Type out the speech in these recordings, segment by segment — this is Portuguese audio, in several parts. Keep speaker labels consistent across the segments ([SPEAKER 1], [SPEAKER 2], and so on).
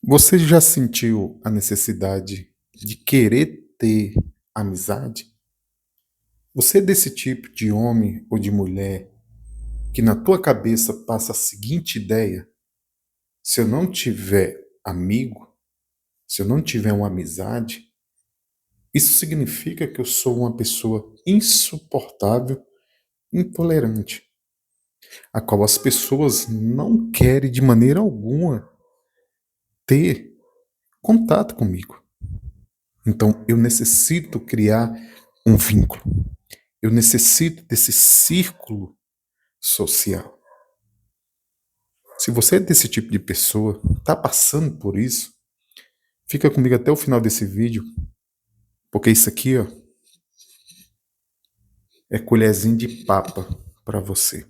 [SPEAKER 1] Você já sentiu a necessidade de querer ter amizade? Você é desse tipo de homem ou de mulher que na tua cabeça passa a seguinte ideia: se eu não tiver amigo, se eu não tiver uma amizade, isso significa que eu sou uma pessoa insuportável, intolerante, a qual as pessoas não querem de maneira alguma ter contato comigo. Então eu necessito criar um vínculo. Eu necessito desse círculo social. Se você é desse tipo de pessoa, está passando por isso, fica comigo até o final desse vídeo, porque isso aqui, ó, é colherzinho de papa para você.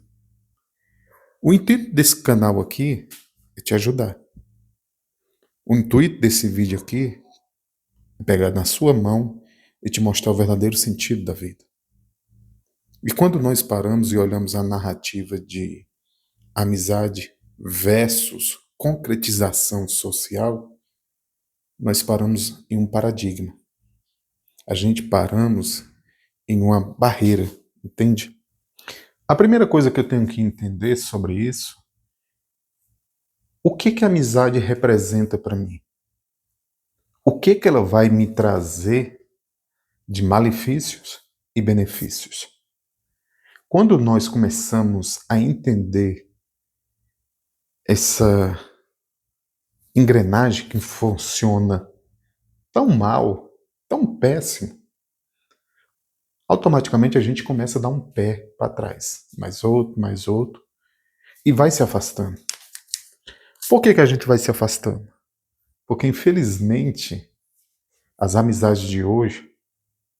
[SPEAKER 1] O intuito desse canal aqui é te ajudar. O intuito desse vídeo aqui é pegar na sua mão e te mostrar o verdadeiro sentido da vida. E quando nós paramos e olhamos a narrativa de amizade versus concretização social, nós paramos em um paradigma. A gente paramos em uma barreira, entende? A primeira coisa que eu tenho que entender sobre isso, o que que a amizade representa para mim? O que que ela vai me trazer de malefícios e benefícios? Quando nós começamos a entender essa engrenagem que funciona tão mal, tão péssimo, automaticamente a gente começa a dar um pé para trás, mais outro, e vai se afastando. Por que que a gente vai se afastando? Porque, infelizmente, as amizades de hoje,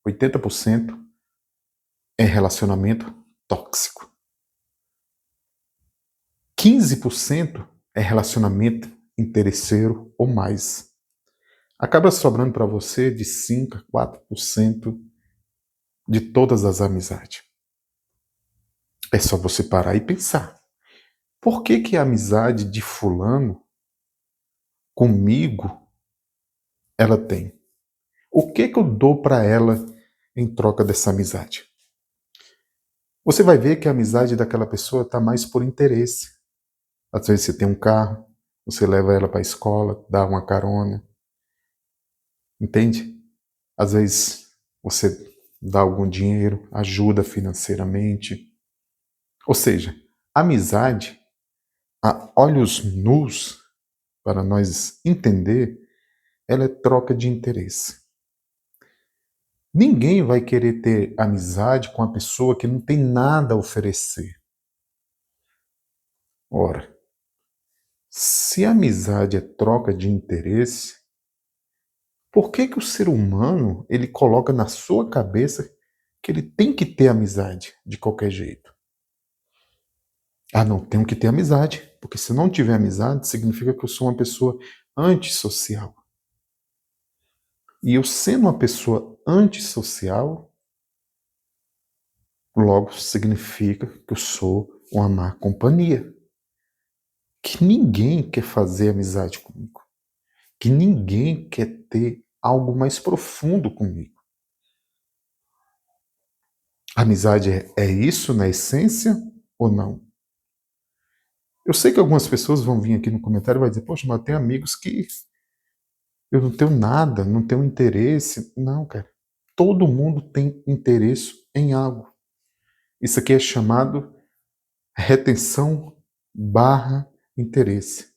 [SPEAKER 1] 80% é relacionamento tóxico. 15% é relacionamento interesseiro ou mais. Acaba sobrando para você de 5 a 4% de todas as amizades. É só você parar e pensar. Por que que a amizade de fulano comigo ela tem? O que que eu dou para ela em troca dessa amizade? Você vai ver que a amizade daquela pessoa está mais por interesse. Às vezes você tem um carro, você leva ela para a escola, dá uma carona, entende? Às vezes você dá algum dinheiro, ajuda financeiramente. Ou seja, amizade, a olhos nus, para nós entender, ela é troca de interesse. Ninguém vai querer ter amizade com uma pessoa que não tem nada a oferecer. Ora, se a amizade é troca de interesse, por que que o ser humano ele coloca na sua cabeça que ele tem que ter amizade de qualquer jeito? Ah, não, tenho que ter amizade, porque se não tiver amizade, significa que eu sou uma pessoa antissocial. E eu sendo uma pessoa antissocial, logo significa que eu sou uma má companhia. Que ninguém quer fazer amizade comigo. Que ninguém quer ter algo mais profundo comigo. Amizade é isso na essência ou não? Eu sei que algumas pessoas vão vir aqui no comentário e vai dizer, poxa, mas eu tenho amigos que eu não tenho nada, não tenho interesse. Não, cara. Todo mundo tem interesse em algo. Isso aqui é chamado retenção barra interesse.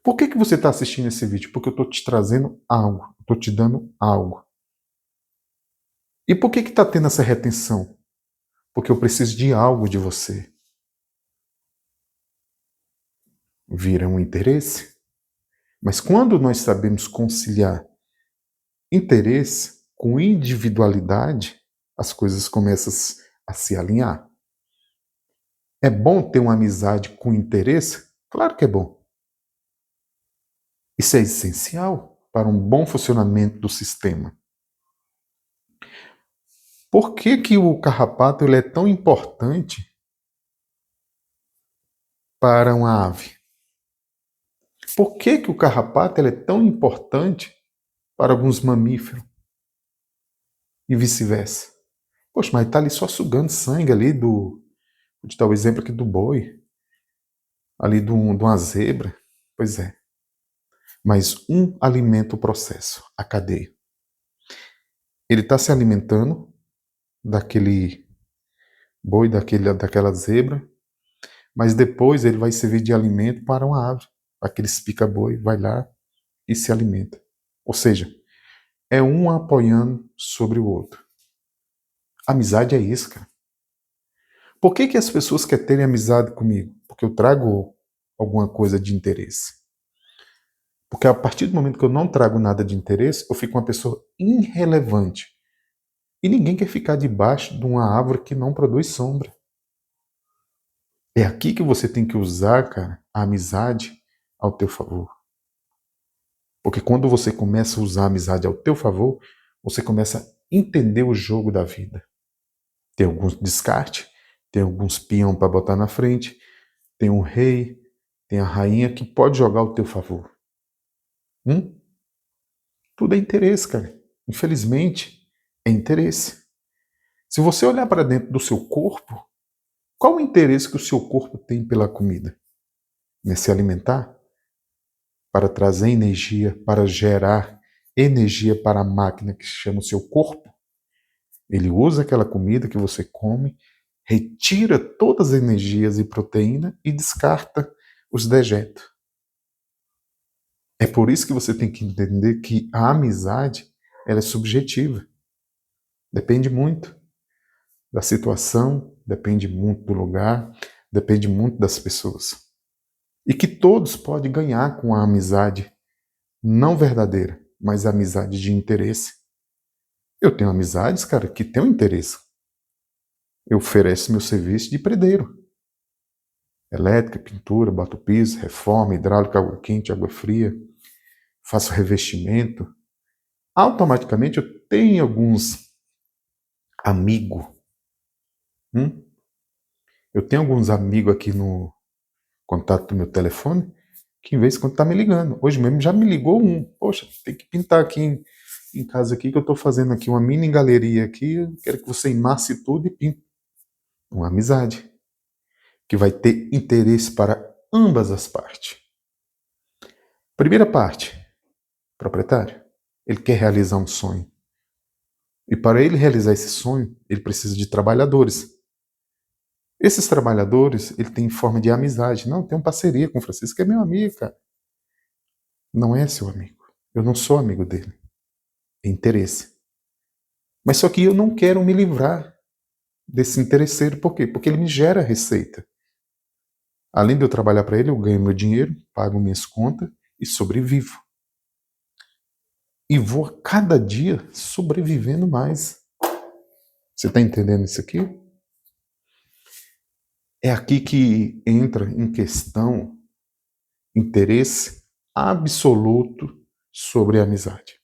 [SPEAKER 1] Por que que você está assistindo esse vídeo? Porque eu estou te trazendo algo, estou te dando algo. E por que está tendo essa retenção? Porque eu preciso de algo de você. Vira um interesse? Mas quando nós sabemos conciliar interesse com individualidade, as coisas começam a se alinhar. É bom ter uma amizade com interesse? Claro que é bom. Isso é essencial para um bom funcionamento do sistema. Por que que o carrapato ele é tão importante para uma ave? Por que que o carrapato ele é tão importante para alguns mamíferos e vice-versa? Poxa, mas tá ali só sugando sangue ali do... Vou te dar o exemplo aqui do boi, ali de uma zebra. Pois é. Mas um alimenta o processo, a cadeia. Ele está se alimentando daquele boi, daquela zebra, mas depois ele vai servir de alimento para uma ave. Aqueles pica-boi vai lá e se alimenta. Ou seja, é um apoiando sobre o outro. Amizade é isso, cara. Por que que as pessoas querem ter amizade comigo? Porque eu trago alguma coisa de interesse. Porque a partir do momento que eu não trago nada de interesse, eu fico uma pessoa irrelevante. E ninguém quer ficar debaixo de uma árvore que não produz sombra. É aqui que você tem que usar, cara, a amizade ao teu favor. Porque quando você começa a usar a amizade ao teu favor, você começa a entender o jogo da vida. Tem alguns descarte, tem alguns peão para botar na frente, tem um rei, tem a rainha que pode jogar ao teu favor. Tudo é interesse, cara. Infelizmente, é interesse. Se você olhar para dentro do seu corpo, qual o interesse que o seu corpo tem pela comida? Né? Se alimentar? Para trazer energia, para gerar energia para a máquina que se chama o seu corpo? Ele usa aquela comida que você come, retira todas as energias e proteína e descarta os dejetos. É por isso que você tem que entender que a amizade ela é subjetiva. Depende muito da situação, depende muito do lugar, depende muito das pessoas. E que todos podem ganhar com a amizade não verdadeira, mas a amizade de interesse. Eu tenho amizades, cara, que têm um interesse. Eu ofereço meu serviço de predeiro. Elétrica, pintura, bato piso, reforma, hidráulica, água quente, água fria, faço revestimento. Automaticamente eu tenho alguns amigos. Eu tenho alguns amigos aqui no contato do meu telefone que em vez de quando tá me ligando. Hoje mesmo já me ligou um. Poxa, tem que pintar aqui em casa aqui que eu estou fazendo aqui uma mini galeria aqui. Eu quero que você emasse tudo e pinte. Uma amizade que vai ter interesse para ambas as partes. Primeira parte, proprietário. Ele quer realizar um sonho. E para ele realizar esse sonho, ele precisa de trabalhadores. Esses trabalhadores, ele tem forma de amizade. Não, tem uma parceria com o Francisco, que é meu amigo, cara. Não é seu amigo. Eu não sou amigo dele. É interesse. Mas só que eu não quero me livrar desse interesseiro. Por quê? Porque ele me gera receita. Além de eu trabalhar para ele, eu ganho meu dinheiro, pago minhas contas e sobrevivo. E vou a cada dia sobrevivendo mais. Você está entendendo isso aqui? É aqui que entra em questão interesse absoluto sobre a amizade.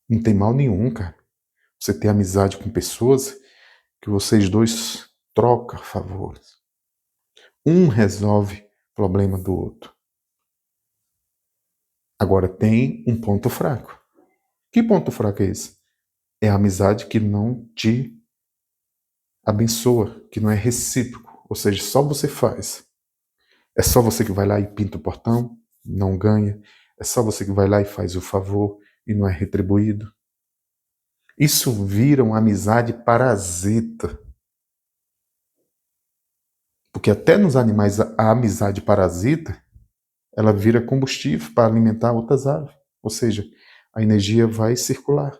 [SPEAKER 1] Não tem mal nenhum, cara. Você ter amizade com pessoas que vocês dois trocam favores. Um resolve o problema do outro. Agora tem um ponto fraco. Que ponto fraco é esse? É a amizade que não te abençoa, que não é recíproco. Ou seja, só você faz. É só você que vai lá e pinta o portão, não ganha. É só você que vai lá e faz o favor e não é retribuído. Isso vira uma amizade parasita. Porque até nos animais a amizade parasita, ela vira combustível para alimentar outras aves. Ou seja, a energia vai circular.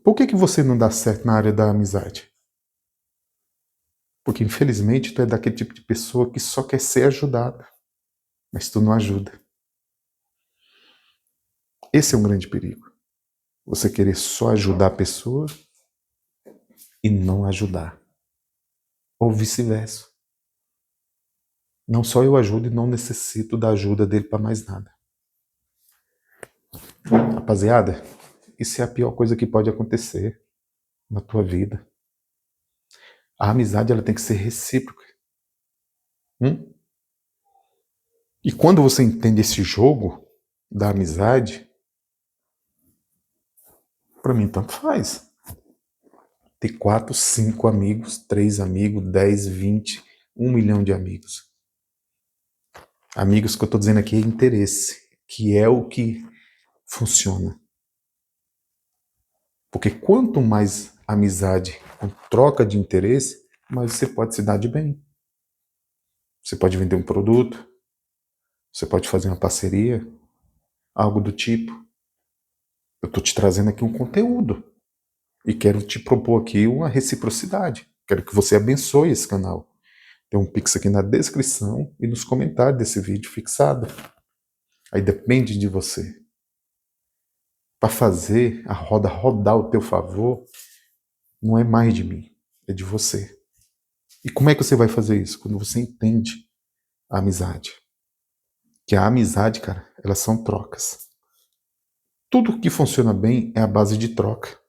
[SPEAKER 1] Por que você não dá certo na área da amizade? Porque infelizmente tu é daquele tipo de pessoa que só quer ser ajudada, mas tu não ajuda. Esse é um grande perigo. Você querer só ajudar a pessoa e não ajudar. Ou vice-versa. Não só eu ajudo e não necessito da ajuda dele para mais nada. Rapaziada, isso é a pior coisa que pode acontecer na tua vida. A amizade ela tem que ser recíproca. E quando você entende esse jogo da amizade, para mim tanto faz. Ter 4, 5 amigos, 3 amigos, 10, 20, 1 milhão de amigos. Amigos que eu estou dizendo aqui é interesse, que é o que funciona. Porque quanto mais amizade com troca de interesse, mais você pode se dar de bem. Você pode vender um produto, você pode fazer uma parceria, algo do tipo. Eu estou te trazendo aqui um conteúdo e quero te propor aqui uma reciprocidade. Quero que você abençoe esse canal. Tem um Pix aqui na descrição e nos comentários desse vídeo fixado. Aí depende de você. Para fazer a roda rodar ao teu favor, não é mais de mim, é de você. E como é que você vai fazer isso? Quando você entende a amizade. Que a amizade, cara, elas são trocas. Tudo que funciona bem é a base de troca.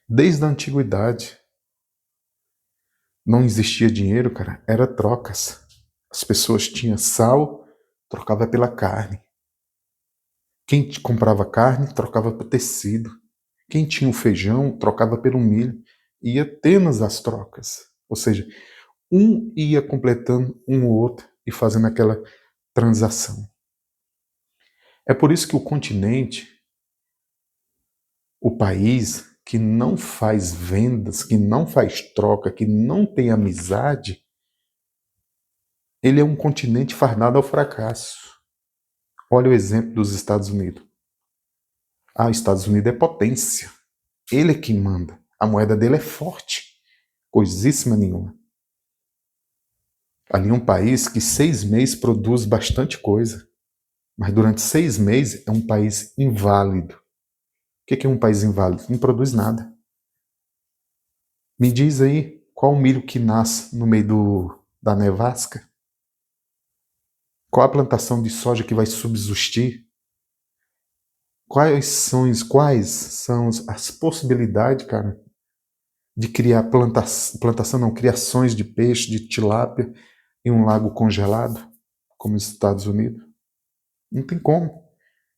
[SPEAKER 1] Desde a antiguidade, não existia dinheiro, cara, era trocas. As pessoas tinham sal, trocava pela carne. Quem comprava carne, trocava por tecido. Quem tinha o feijão, trocava pelo milho. Ia tendo as trocas. Ou seja, um ia completando um ou outro e fazendo aquela transação. É por isso que o continente, o país que não faz vendas, que não faz troca, que não tem amizade, ele é um continente fardado ao fracasso. Olha o exemplo dos Estados Unidos. Ah, os Estados Unidos é potência. Ele é quem manda. A moeda dele é forte. Coisíssima nenhuma. Ali é um país que 6 meses produz bastante coisa. Mas durante 6 meses é um país inválido. O que é um país inválido? Não produz nada. Me diz aí qual o milho que nasce no meio da nevasca? Qual a plantação de soja que vai subsistir? Quais são as possibilidades, cara, de criar plantação não, criações de peixe, de tilápia em um lago congelado, como os Estados Unidos? Não tem como.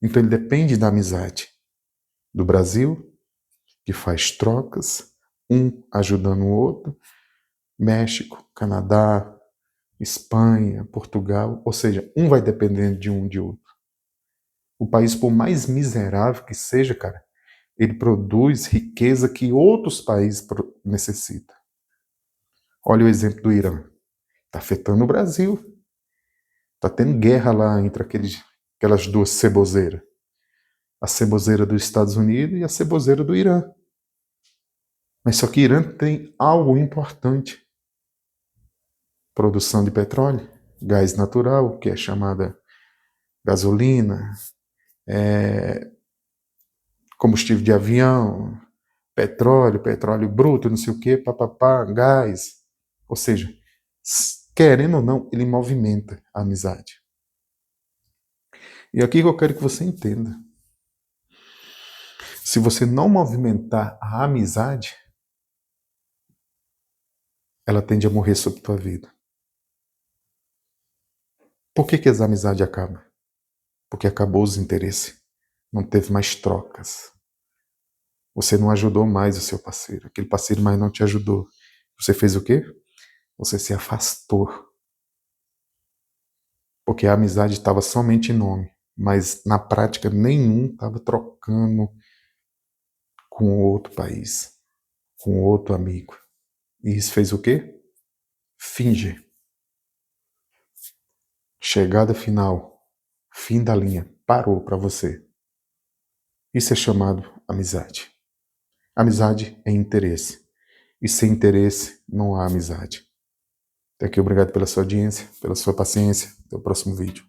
[SPEAKER 1] Então ele depende da amizade do Brasil, que faz trocas, um ajudando o outro, México, Canadá, Espanha, Portugal, ou seja, um vai dependendo de um de outro. O país, por mais miserável que seja, cara, ele produz riqueza que outros países necessitam. Olha o exemplo do Irã. Está afetando o Brasil. Está tendo guerra lá entre aquelas duas cebozeiras. A ceboseira dos Estados Unidos e a ceboseira do Irã. Mas só que o Irã tem algo importante. Produção de petróleo, gás natural, que é chamada gasolina, combustível de avião, petróleo bruto, não sei o que, papapá, gás. Ou seja, querendo ou não, ele movimenta a amizade. E aqui que eu quero que você entenda. Se você não movimentar a amizade, ela tende a morrer sobre tua vida. Por que as amizades acabam? Porque acabou os interesses. Não teve mais trocas. Você não ajudou mais o seu parceiro. Aquele parceiro mais não te ajudou. Você fez o quê? Você se afastou. Porque a amizade estava somente em nome. Mas na prática nenhum estava trocando com outro país, com outro amigo. E isso fez o quê? Finge. Chegada final. Fim da linha. Parou para você. Isso é chamado amizade. Amizade é interesse. E sem interesse não há amizade. Até aqui, obrigado pela sua audiência, pela sua paciência. Até o próximo vídeo.